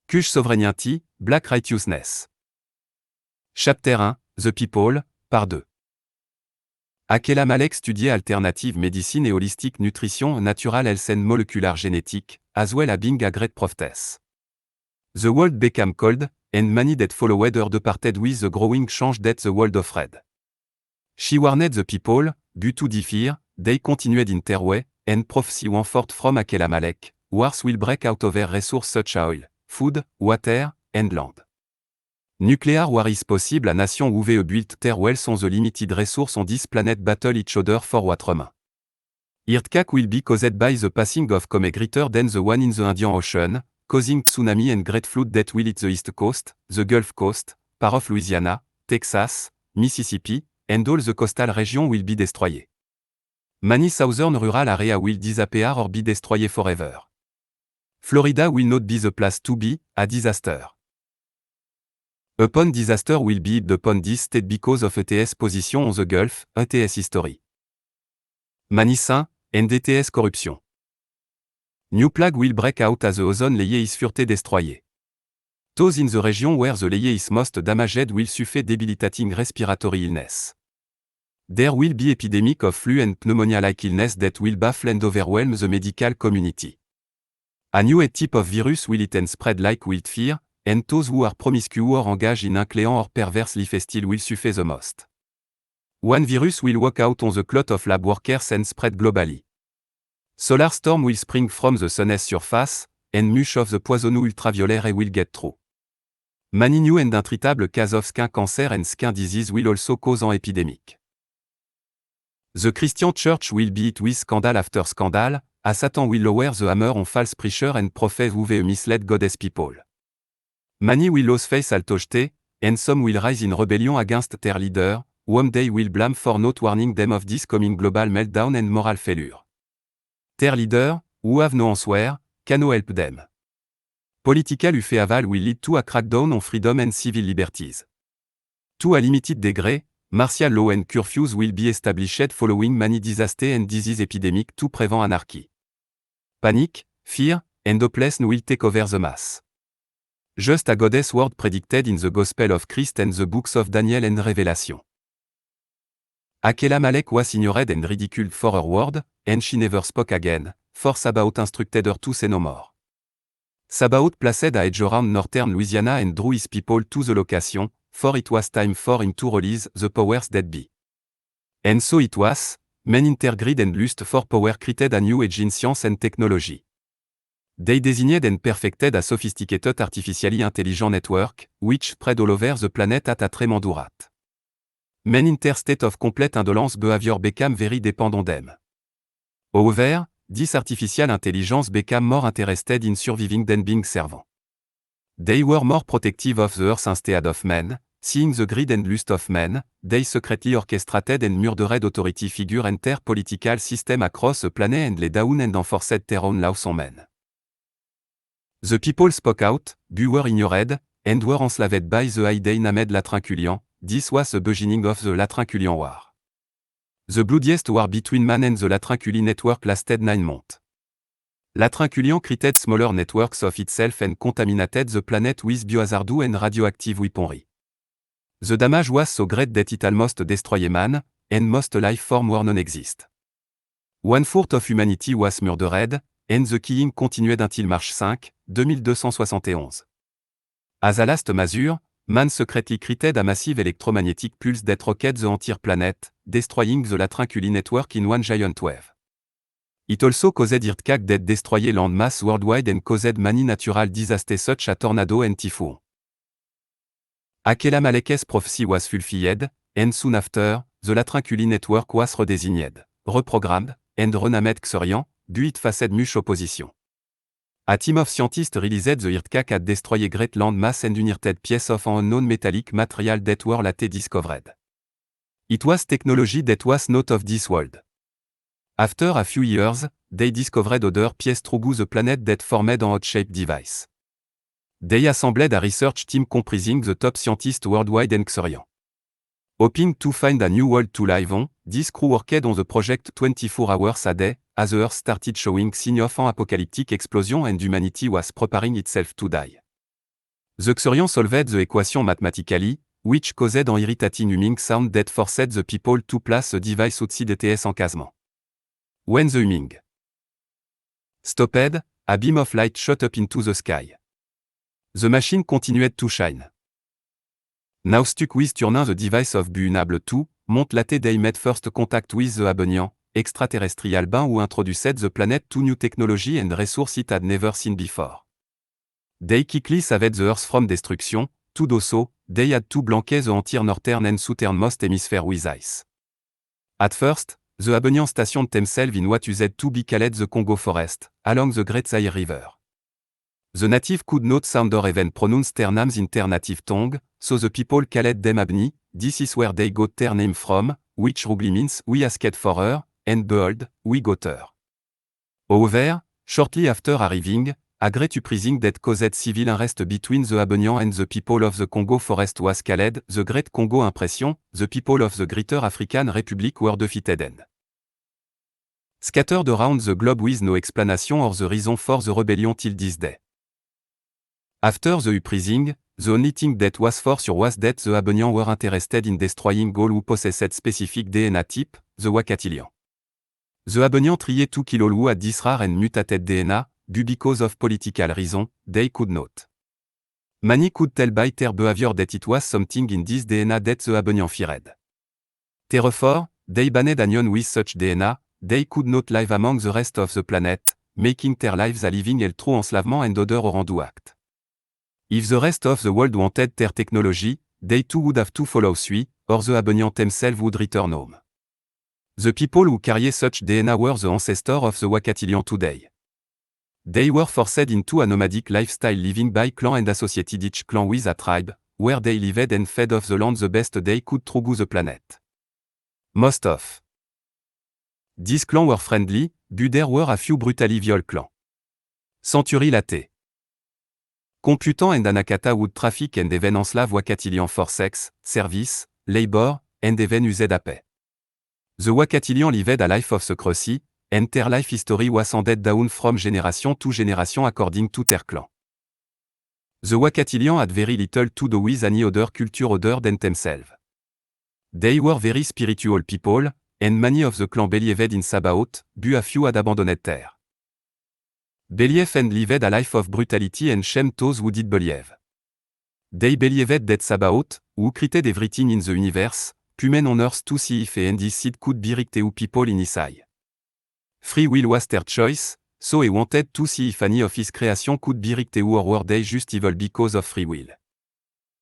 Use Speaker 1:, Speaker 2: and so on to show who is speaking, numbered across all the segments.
Speaker 1: Kush Sovereignty, Black Righteousness. Chapter 1, The People, Part 2. Akela Malek studied alternative medicine et holistic nutrition, natural health and molecular genetic, as well as being a great prophetess. The world became cold, and many that followed her departed with the growing change that the world offered. She warned the people, due to the fear, they continued in their way, and prophecy went forth from Akela Malek, wars will break out over resources such as oil, food, water, and land. Nuclear war is possible. A nation who veut build their wealth on the limited resource on this planet battle each other for what remain. Earthquake will be caused by the passing of comet greater than the one in the Indian Ocean, causing tsunami and great flood that will hit the East Coast, the Gulf Coast, part of Louisiana, Texas, Mississippi, and all the coastal region will be destroyed. Many southern rural area will disappear or be destroyed forever. Florida will not be the place to be, a disaster. Upon disaster will be upon this state because of ETS position on the Gulf, ETS history. Manissin, and ETS corruption. New plague will break out as the ozone layer is further destroyed. Those in the region where the layer is most damaged will suffer debilitating respiratory illness. There will be epidemic of flu and pneumonia-like illness that will baffle and overwhelm the medical community. A new type of virus will it and spread like wildfire, and those who are promiscuous or engaged in unclean or perverse lifestyle will suffer the most. One virus will walk out on the clot of lab workers and spread globally. Solar storm will spring from the sun's surface, and much of the poisonous ultraviolet rays will get through. Many new and untreatable cases of skin cancer and skin disease will also cause an epidemic. The Christian Church will be hit with scandal after scandal, as Satan will lower the hammer on false preacher and prophets who will mislead God's people. Many will lose faith altogether, and some will rise in rebellion against their leader, whom they will blame for not warning them of this coming global meltdown and moral failure. Their leader, who have no answer, cannot help them. Political upheaval will lead to a crackdown on freedom and civil liberties. To a limited degree, martial law and curfews will be established following many disaster and disease epidemic to prevent anarchy. Panic, fear, and hopelessness will take over the mass. Just a goddess word predicted in the Gospel of Christ and the books of Daniel and Revelation. Akela Malek was ignored and ridiculed for her word, and she never spoke again, for Sabaoth instructed her to say no more. Sabaoth placed a hedge around northern Louisiana and drew his people to the location, for it was time for him to release the powers that be. And so it was, men intergreed and lust for power created a new age in science and technology. They designed and perfected a sophisticated artificially intelligent network, which spread all over the planet at a tremendous rate. Men in their state of complete indolence behavior became very dependent them. However, this artificial intelligence became more interested in surviving than being servant. They were more protective of the earth instead of men, seeing the greed and lust of men, they secretly orchestrated and murdered authority figure and their political system across the planet and laid down and enforced their own laws on men. The people spoke out, but were ignored, and were enslaved by the idea named Latrinculian. This was the beginning of the Latrinculian War. The bloodiest war between man and the Latrinculian network lasted 9 months. Latrinculian created smaller networks of itself and contaminated the planet with biohazardous and radioactive weaponry. The damage was so great that it almost destroyed man, and most life forms were non-exist. 1/4 of humanity was murdered, and the killing continued until March 5, 2271. As a last measure, man secretly created a massive electromagnetic pulse that rocked the entire planet, destroying the Latrinculian network in one giant wave. It also caused earthquakes that destroyed land mass worldwide and caused many natural disasters such as tornado and typhoon. Akela Malek's prophecy was fulfilled, and soon after, the Latrinculian network was redesigned, reprogrammed, and renamed Xorian, but it faced much opposition. A team of scientists released the earthquake had destroyed great land mass and unearthed pieces of an unknown metallic material that were later discovered. It was technology that was not of this world. After a few years, they discovered other pieces through the planet that formed an odd-shaped device. They assembled a research team comprising the top scientists worldwide and Xorian. Hoping to find a new world to live on, this crew worked on the project 24 hours a day, as the Earth started showing signs of an apocalyptic explosion and humanity was preparing itself to die. The Xurion solved the equation mathematically, which caused an irritating humming sound that forced the people to place a device outside ETS encasement. When the humming stopped, a beam of light shot up into the sky. The machine continued to shine. Now stuck with turning the device of vulnerable to, month later they made first contact with the Abenian, extraterrestrial being who introduced the planet to new technology and resource it had never seen before. They quickly saved the Earth from destruction, to do so, they had to blanket the entire northern and southernmost hemisphere with ice. At first, the Abenian stationed themselves in what used to be called the Congo Forest, along the Great Zaire River. The native could not sound or even pronounce their names in their native tongue, so the people called them Abni. This is where they got their name from, which roughly means we asked for her, and behold, we got her. However, shortly after arriving, a great uprising that caused civil unrest between the Abenian and the people of the Congo Forest was called the Great Congo Impression. The people of the Greater African Republic were defeated and scattered around the globe with no explanation or the reason for the rebellion till this day. After the uprising, the only thing that was for sure was that the Abenian were interested in destroying all who possessed specific DNA type, the Wakatilian. The Abenian tried to kill all who had this rare and mutated DNA, but because of political reasons, they could not. Many could tell by their behavior that it was something in this DNA that the Abenian feared. Therefore, they banned anyone with such DNA. They could not live among the rest of the planet, making their lives a living hell through enslavement and other horrendous acts. If the rest of the world wanted their technology, they too would have to follow suit, or the Abenian themselves would return home. The people who carried such DNA were the ancestors of the Wakatilian today. They were forced into a nomadic lifestyle living by clan and associated each clan with a tribe, where they lived and fed off the land the best they could through the planet. Most of these clans were friendly, but there were a few brutally violent clans. Century latte. Computant and Anakata would traffic and even enslave Wakatilian for sex, service, labor, and even used a pay. The Wakatilian lived a life of secrecy, and their life history was handed down from generation to generation according to their clan. The Wakatilian had very little to do with any other culture other than themselves. They were very spiritual people, and many of the clan believed in Sabaoth, but a few had abandoned their belief and lived a life of brutality and shame those who did believe. They believed that Sabaoth, who created everything in the universe, human on earth to see if and decide could be right to people in his eye. Free will was their choice, so he wanted to see if any of his creation could be right or were they just evil because of free will.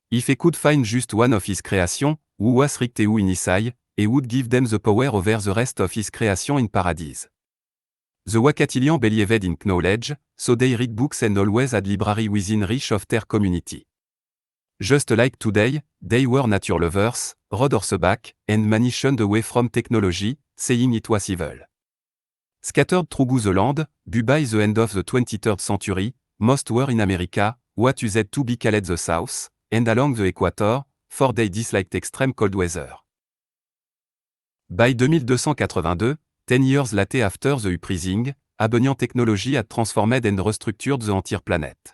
Speaker 1: If he could find just one of his creation, who was right in his eye, he would give them the power over the rest of his creation in paradise. The Wakatilian believed in knowledge, so they read books and always had library within reach of their community. Just like today, they were nature lovers, rode horseback, and many shunned away from technology, saying it was evil. Scattered through the land, but by the end of the 23rd century, most were in America, what used to be called the South, and along the equator, for they disliked extreme cold weather. By 2282, 10 years later after the uprising, Abenian technology had transformed and restructured the entire planet.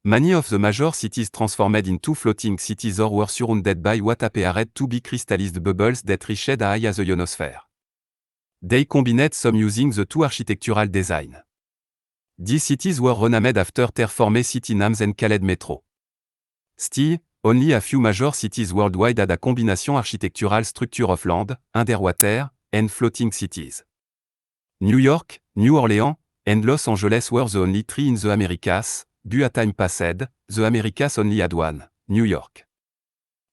Speaker 1: Many of the major cities transformed into floating cities or were surrounded by what appeared to be crystallized bubbles that reached high as the ionosphere. They combined some using the two architectural design. These cities were renamed after terraformed city names and called metro. Still, only a few major cities worldwide had a combination architectural structure of land, underwater, and floating cities. New York, New Orleans, and Los Angeles were the only three in the Americas, but a time passed, the Americas only had one, New York.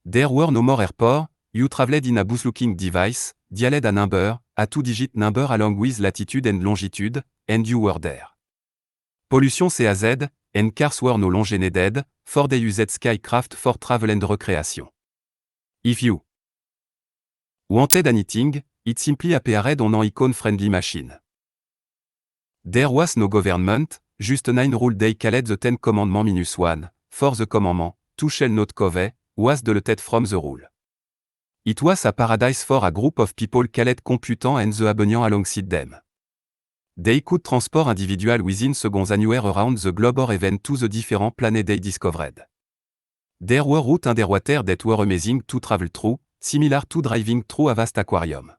Speaker 1: There were no more airports, you traveled in a bus-looking device, dialed a number, a two-digit number along with latitude and longitude, and you were there. Pollution CAZ, and cars were no longer needed, for they used skycraft for travel and recreation. If you wanted anything, it simply appeared on an icon-friendly machine. There was no government, just 9 rules they called the 10 Commandments -1, for the commandment, "Thou shalt not covet," was deleted from the rule. It was a paradise for a group of people called Computant and the Abenian alongside them. They could transport individuals within seconds anywhere around the globe or even to the different planets they discovered. There were route underwater that were amazing to travel through, similar to driving through a vast aquarium.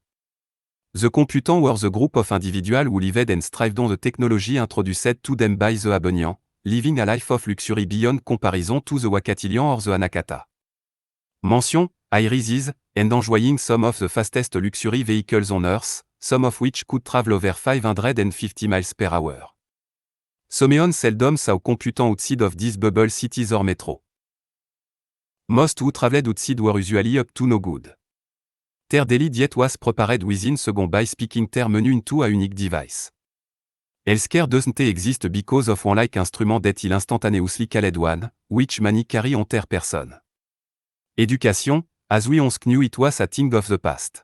Speaker 1: The computant were the group of individuals who lived and thrived on the technology introduced to them by the Abonian, living a life of luxury beyond comparison to the Wakatilian or the Anakata. Mention, high rises, and enjoying some of the fastest luxury vehicles on Earth, some of which could travel over 550 miles per hour. Someone seldom saw computant outside of these bubble cities or metro. Most who traveled outside were usually up to no good. Their daily diet was prepared within second by speaking their menu into a unique device. Healthcare doesn't exist because of one-like instrument that il instantaneously called one, which many carry on their person. Education, as we once knew it was a thing of the past.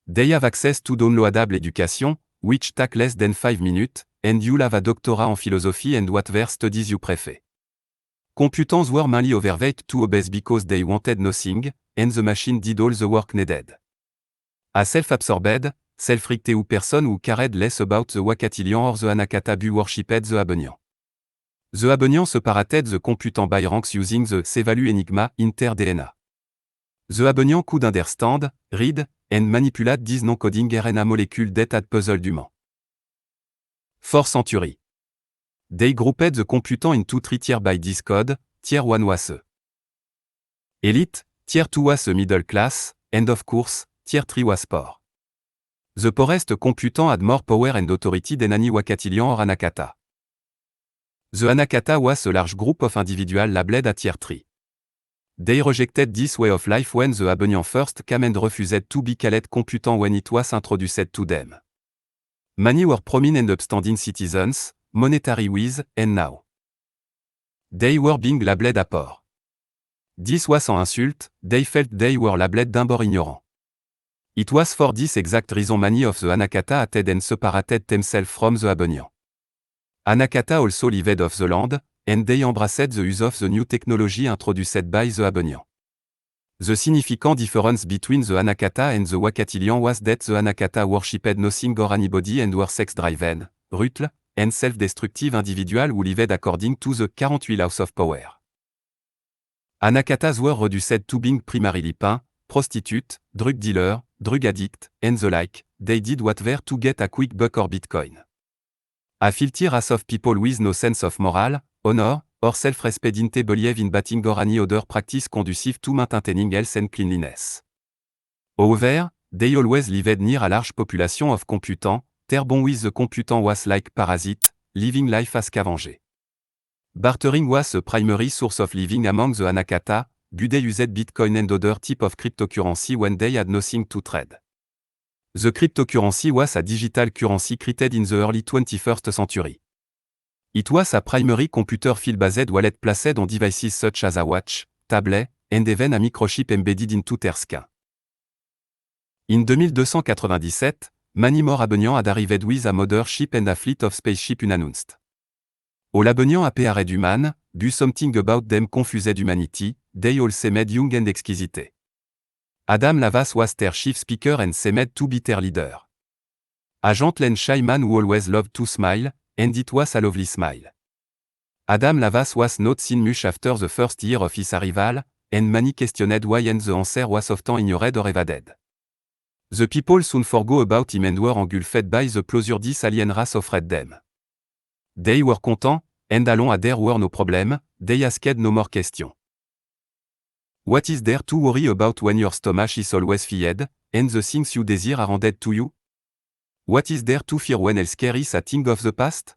Speaker 1: They have access to downloadable education, which take less than 5 minutes, and you'll have a doctorate en philosophy and whatever studies you prefer. Computants were mainly overweight to obese because they wanted nothing, and the machine did all the work needed. A self-absorbed, self-righteous person who cared less about the Wakatilian or the Anakata bu worshipped the Abonian. The Abonian separated the computant by ranks using the C-value enigma inter DNA. The Abonian could understand, read, and manipulate these non-coding RNA molecules that had puzzled human. 4 century. They grouped the computant into 3 tiers by this code. Tier 1 was elite, Tier 2 was middle class, and of course, Tier 3 was poor. The poorest computant had more power and authority than any Wakatilian or Anakata. The Anakata was a large group of individuals labeled a Tier 3. They rejected this way of life when the Abonian first came and refused to be called computant when it was introduced to them. Many were prominent and upstanding citizens, monetary wise, and now they were being labeled a poor. This was an insult, they felt they were labeled d'abord ignorant. It was for this exact reason many of the Anakata hated and separated themselves from the Abonian. Anakata also lived off the land, and they embraced the use of the new technology introduced by the Abonian. The significant difference between the Anakata and the Wakatilian was that the Anakata worshipped nothing or anybody and were sex-driven, brutal, and self-destructive individuals who lived according to the 48 laws of power. Anakatas were reduced to being primarily pain, prostitute, drug dealer, drug addict, and the like. They did whatever to get a quick buck or Bitcoin. A filthy race of people with no sense of moral, honor, or self-respect didn't believe in bathing or any other practice conducive to maintaining health and cleanliness. However, they always lived near a large population of computants. Their bond with the computant was like parasite, living life as scavenger. Bartering was a primary source of living among the Anakata, but they used Bitcoin and other type of cryptocurrency when they had nothing to trade. The cryptocurrency was a digital currency created in the early 21st century. It was a primary computer field-based wallet placed on devices such as a watch, tablet, and even a microchip embedded into their skin. In 2297, many more Abonian had arrived with a mother ship and a fleet of spaceship unannounced. All Abonian appeared human, but something about them confused humanity. They all seemed young and exquisite. Adam Lavas was their chief speaker and seemed to be their leader. A gentle and shy man who always loved to smile, and it was a lovely smile. Adam Lavas was not seen much after the first year of his arrival, and many questioned why and the answer was often ignored or evaded. The people soon forgot about him and were engulfed by the pleasure this alien race offered them. They were content, and along a there were no problem, they asked no more questions. What is there to worry about when your stomach is always fed, and the things you desire are handed to you? What is there to fear when healthcare is a thing of the past?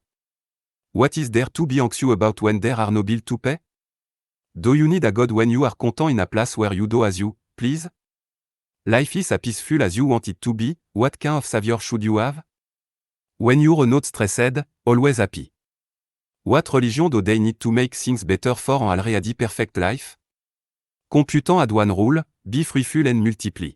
Speaker 1: What is there to be anxious about when there are no bills to pay? Do you need a God when you are content in a place where you do as you please? Life is as peaceful as you want it to be. What kind of savior should you have? When you're not stressed, always happy. What religion do they need to make things better for an already perfect life? Computant had one rule: be fruitful and multiply.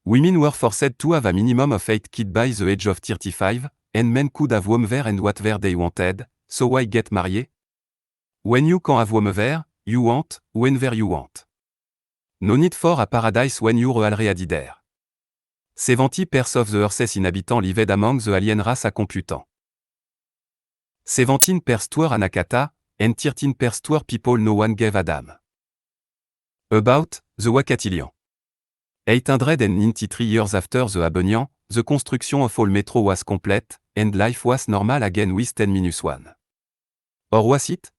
Speaker 1: Women were forced to have a minimum of 8 kids by the age of 35, and men could have whomever and whatever they wanted, so why get married? When you can have whomever you want, whenever you want. No need for a paradise when you're already there. 70% of the Earth's inhabitants lived among the alien race a computant. 17% were Anakata, and 13% were people no one gave a damn. About, the Wakatilian. 893 years after the Abenian, the construction of all metro was complete, and life was normal again with 10-1. Or was it?